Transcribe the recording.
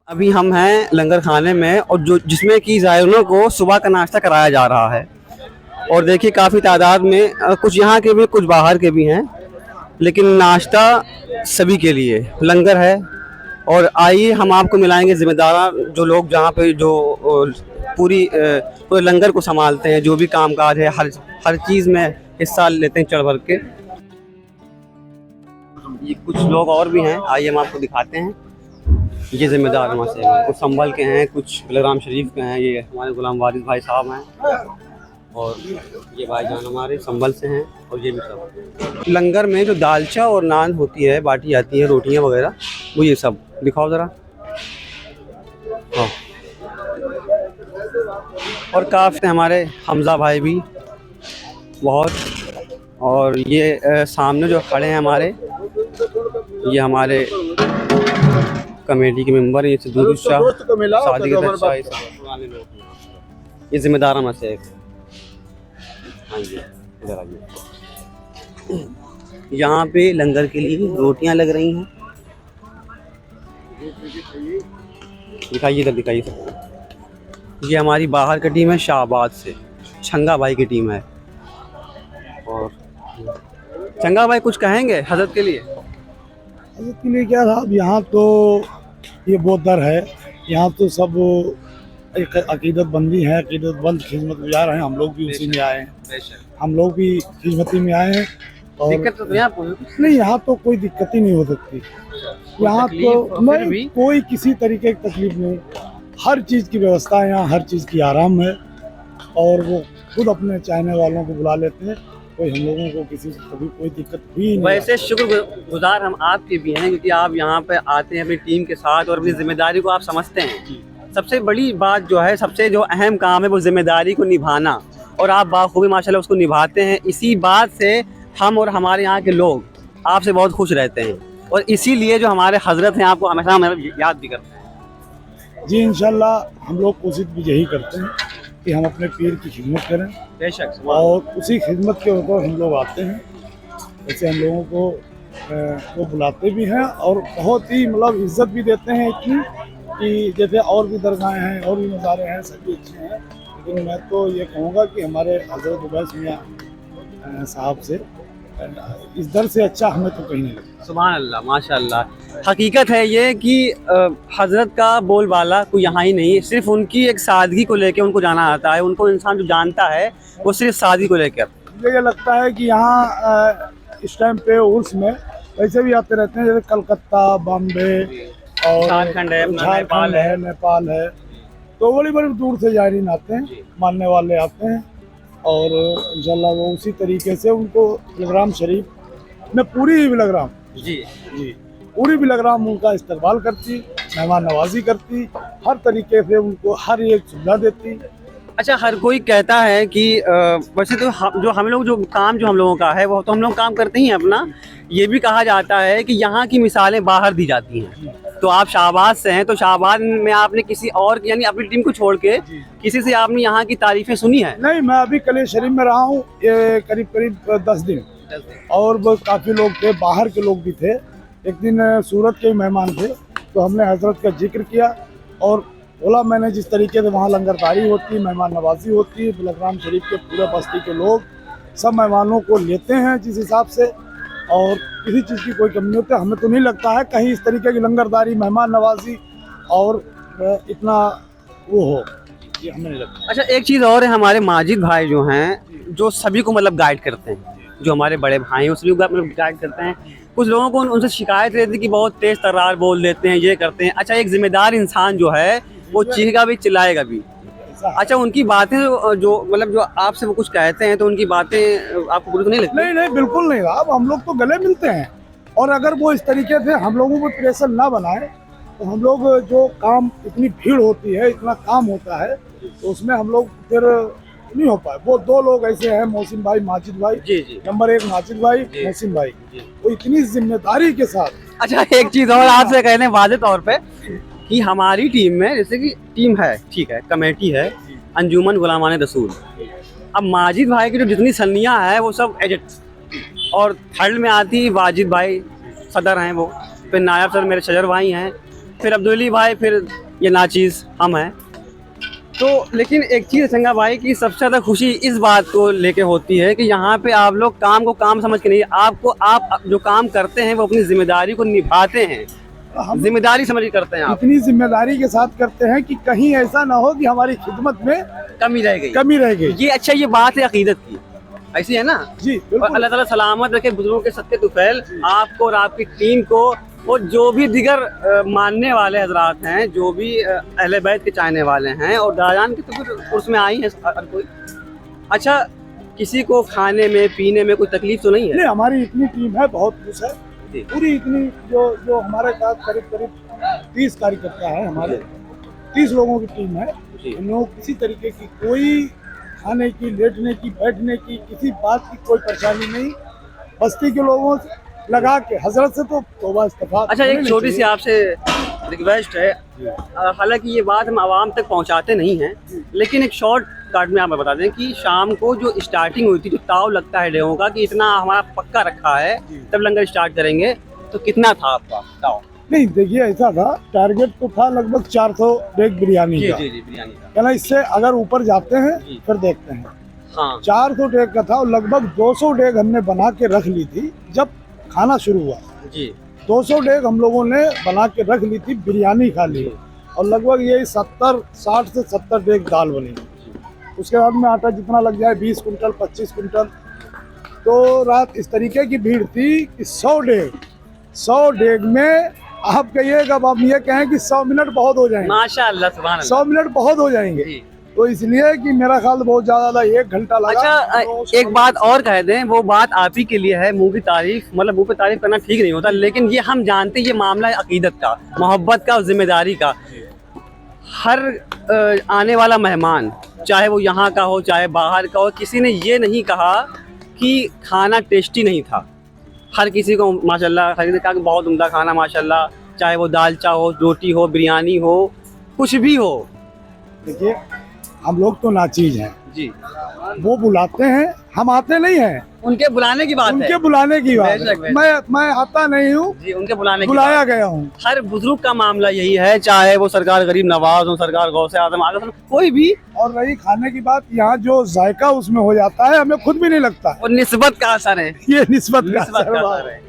अभी हम हैं लंगर खाने में और जो जिसमें कि ज़ायरीनों को सुबह का नाश्ता कराया जा रहा है। और देखिए काफ़ी तादाद में कुछ यहाँ के भी कुछ बाहर के भी हैं, लेकिन नाश्ता सभी के लिए लंगर है। और आइए हम आपको मिलाएंगे ज़िम्मेदार जो लोग जहाँ पे जो पूरे लंगर को संभालते हैं, जो भी कामकाज है हर हर चीज़ में हिस्सा लेते हैं चढ़ बढ़ के। ये कुछ लोग और भी हैं, आइए हम आपको दिखाते हैं। ये ज़िम्मेदार वहाँ से हैं, कुछ संभल के हैं, कुछ बलराम शरीफ के हैं। ये हमारे गुलाम वारिस भाई साहब हैं और ये भाईजान हमारे संभल से हैं। और ये भी सब लंगर में जो दालचा और नान होती है, बाटी जाती है, रोटियां वगैरह, वो ये सब दिखाओ ज़रा। हाँ, और काफ़ी हमारे हमज़ा भाई भी बहुत। और ये सामने जो खड़े हैं हमारे, ये हमारे कमेटी के मेंबर हैं। ये सिद्धू शाह, सादिक शाह, ये ज़िम्मेदार में से एक। हाँ जी, इधर आइए। यहाँ पे लंगर के लिए रोटियां लग रही हैं। दिखाइए, इधर दिखाइए सबको। ये हमारी बाहर की टीम है, शाहबाद से छंगा भाई की टीम है। और छंगा भाई कुछ कहेंगे हजरत के लिए? हजरत के लिए क्या साहब, यहाँ तो ये बहुत दर है। यहाँ तो सब एक अकीदत बंदी है, अकीदत बंद खिदमत गुजार हैं। हम लोग भी उसी में आए हैं, हम लोग भी खिदमती में आए हैं। और दिक्कत तो नहीं, यहाँ तो कोई दिक्कत ही नहीं हो सकती। यहाँ तो नहीं, कोई किसी तरीके की तकलीफ नहीं। हर चीज़ की व्यवस्था है यहाँ, हर चीज़ की आराम है। और वो खुद अपने चाहने वालों को बुला लेते हैं। कोई हम लोगों को किसी से कभी कोई दिक्कत हुई नहीं। वैसे शुक्रगुजार हम आपके भी हैं, क्योंकि आप यहाँ पे आते हैं अपनी टीम के साथ और अपनी जिम्मेदारी को आप समझते हैं। सबसे बड़ी बात जो है, सबसे जो अहम काम है, वो जिम्मेदारी को निभाना। और आप बाखूबी माशाल्लाह उसको निभाते हैं। इसी बात से हम और हमारे यहाँ के लोग आपसे बहुत खुश रहते हैं। और इसीलिए जो हमारे हजरत हैं आपको हमेशा याद भी करते हैं। जी इंशाल्लाह हम लोग कोशिश भी यही करते हैं कि हम अपने पीर की खिदमत करें। बेशक। और उसी खिदमत के ऊपर हम लोग आते हैं। वैसे हम लोगों को बुलाते भी हैं और बहुत ही मतलब इज्जत भी देते हैं इतनी कि जैसे और भी दरगाहें हैं और भी मज़ारे हैं, सभी अच्छे हैं। लेकिन मैं तो ये कहूँगा कि हमारे हज़रत उवैस मियां साहब से इस दर से अच्छा हमें तो कहीं नहीं लगता। सुभान अल्लाह, माशाअल्लाह। हकीकत है ये कि हज़रत का बोलबाला कोई यहाँ ही नहीं, सिर्फ उनकी एक सादगी को लेकर उनको जाना आता है। उनको इंसान जो जानता है वो सिर्फ सादगी को लेकर। मुझे ये लगता है कि यहाँ इस टाइम पे उर्स में वैसे भी आते रहते हैं, जैसे कलकत्ता, बॉम्बे और झारखंड है, नेपाल है। तो बड़ी बड़ी दूर से जायरीन आते हैं, मानने वाले आते हैं। और इंशाल्लाह वो उसी तरीके से उनको बिलग्राम शरीफ में पूरी बिलग्राम पूरी बिलग्राम उनका इस्तकबाल करती, मेहमान नवाजी करती, हर तरीके से उनको हर एक सुविधा देती। अच्छा, हर कोई कहता है कि वैसे तो जो हम लोगों का है वो तो हम लोग काम करते ही हैं अपना। ये भी कहा जाता है कि यहाँ की मिसालें बाहर दी जाती हैं। तो आप शाहबाद से हैं, तो शाहबाद में आपने किसी और यानी अपनी टीम को छोड़ के किसी से आपने यहाँ की तारीफें सुनी है? नहीं, मैं अभी कले शरीफ में रहा हूँ करीब 10 दिन। और वो काफ़ी लोग थे, बाहर के लोग भी थे। एक दिन सूरत के मेहमान थे, तो हमने हजरत का जिक्र किया और बोला मैंने जिस तरीके से वहाँ लंगरदारी होती, मेहमान नवाजी होती है, बिलग्राम शरीफ के पूरे बस्ती के लोग सब मेहमानों को लेते हैं जिस हिसाब से, और किसी चीज़ की कोई कमी नहीं होती। हमें तो नहीं लगता है कहीं इस तरीके की लंगरदारी, मेहमान नवाजी और इतना वो हो, ये हमें नहीं लगता। अच्छा, एक चीज़ और है, हमारे माजिद भाई जो हैं, जो सभी को मतलब गाइड करते हैं, जो हमारे बड़े भाई हैं उसलिए मतलब गाइड करते हैं। कुछ लोगों को उनसे शिकायत रहती है कि बहुत तेज़ तर्रार बोल देते हैं, ये करते हैं। अच्छा, एक जिम्मेदार इंसान जो है वो चीखेगा भी, चिल्लाएगा भी। अच्छा, उनकी बातें जो मतलब जो आपसे वो कुछ कहते हैं, तो उनकी बातें आपको बुरी तो नहीं लगती? नहीं, बिल्कुल नहीं। अब हम लोग तो गले मिलते हैं, और अगर वो इस तरीके से हम लोगों को प्रेशर ना बनाए तो हम लोग जो काम, इतनी भीड़ होती है, इतना काम होता है, तो उसमें हम लोग फिर नहीं हो पाए। वो 2 लोग ऐसे हैं, मोहसिन भाई, माजिद भाई। जी। नंबर 1 माजिद भाई, मोहसिन भाई, वो इतनी जिम्मेदारी के साथ। अच्छा, एक चीज़ और आपसे कहने वादे तौर पे कि हमारी टीम में, जैसे कि टीम है, ठीक है, कमेटी है अंजुमन गुलामान रसूल। अब माजिद भाई की जो जितनी सन्नियाँ हैं वो सब एजेंट, और थर्ड में आती वाजिद भाई, सदर हैं वो। फिर नायब सर मेरे शजर भाई हैं, फिर अब्दुल्ली भाई, फिर ये नाचीज़ हम हैं। तो लेकिन एक चीज़ संगा भाई की सबसे ज़्यादा खुशी इस बात को लेके होती है कि यहाँ पे आप लोग काम को काम समझ के नहीं, आपको आप जो काम करते हैं वो अपनी जिम्मेदारी को निभाते हैं, हम जिम्मेदारी समझ के करते हैं आप, इतनी जिम्मेदारी के साथ करते हैं कि कहीं ऐसा ना हो कि हमारी खिदमत में कमी रह गई। कमी रह गई। ये अच्छा, ये बात है अकीदत की, ऐसी है ना। जी और बिल्कुल। अल्लाह ताला सलामत रखे बुजुर्गों के सत्ते तुफैल आपको और आपकी टीम को, और जो भी दिगर मानने वाले हजरात हैं, जो भी अहले बैत के चाहने वाले हैं, और दादान की तो फिर उसमें आई है हर कोई। अच्छा, किसी को खाने में पीने में कोई तकलीफ तो नहीं है? नहीं, हमारी इतनी टीम है, बहुत खुश है। जी। पूरी इतनी जो हमारे साथ करीब 30 कार्यकर्ता है, हमारे 30 लोगों की टीम है। जी। इन लोगों को किसी तरीके की कोई खाने की, लेटने की, बैठने की, किसी बात की कोई परेशानी नहीं। बस्ती के लोगों से लगा के हजरत से तो तौबा इस्तिग़फ़ार। अच्छा, एक छोटी सी आपसे रिक्वेस्ट है, हालांकि ये बात हम आवाम तक पहुंचाते नहीं हैं, लेकिन एक शॉर्ट कट में आप बता दें कि शाम को जो स्टार्टिंग हुई थी, जो ताव लगता है डेगों का कि इतना हमारा पक्का रखा है तब लंगर स्टार्ट करेंगे, तो कितना था आपका ताव? नहीं, देखिए ऐसा था, टारगेट तो था लगभग 400 डेग बिरयानी का। जी बिरयानी का। कहना इससे अगर ऊपर जाते हैं जी। फिर देखते हैं। हाँ 400 डेग का था और लगभग 200 डेग हमने बना के रख ली थी जब खाना शुरू हुआ। जी 200 डेग हम लोगों ने बना के रख ली थी बिरयानी खा ली, और लगभग ये 60 से 70 डेग दाल बनी। उसके बाद में आटा जितना लग जाए, 20 कुंटल 25 कुंटल। तो रात इस तरीके की भीड़ थी कि 100 डेग में आप कहिएगा, अब आप ये कहें कि 100 मिनट बहुत हो जाएंगे। माशाअल्लाह, सुभान अल्लाह। 100 मिनट बहुत हो जाएंगे। जी। तो इसलिए कि मेरा ख्याल बहुत ज्यादा था, 1 घंटा लगा। अच्छा, तो एक बात और कह दें, वो बात आप ही के लिए है, मुंह की तारीफ, मतलब मुंह पे तारीफ करना ठीक नहीं होता, लेकिन ये हम जानते हैं ये मामला है अकीदत का, मोहब्बत का और जिम्मेदारी का। हर आने वाला मेहमान, चाहे वो यहाँ का हो चाहे बाहर का हो, किसी ने ये नहीं कहा कि खाना टेस्टी नहीं था। हर किसी को माशाल्लाह, हर किसी ने कहा कि बहुत उम्दा खाना माशाल्लाह, चाहे वो दालचा हो, रोटी हो, बिरयानी हो, कुछ भी हो। देखिए, हम लोग तो नाचीज हैं, जी, वो बुलाते हैं, हम आते नहीं हैं। उनके बुलाने की बात है। उनके बुलाने की बात बेशक, है। बेशक। मैं आता नहीं हूँ, जी, उनके बुलाने की बुलाया बात है। गया हूँ। हर बुजुर्ग का मामला यही है, चाहे वो सरकार गरीब नवाज हो, सरकार गौसे आजम आगे कोई भी। और रही खाने की बात, यहाँ जो जायका उसमें हो जाता है, हमें खुद भी नहीं लगता। और निस्बत का असर है, ये निस्बत का निस्बत असर का है। असर है।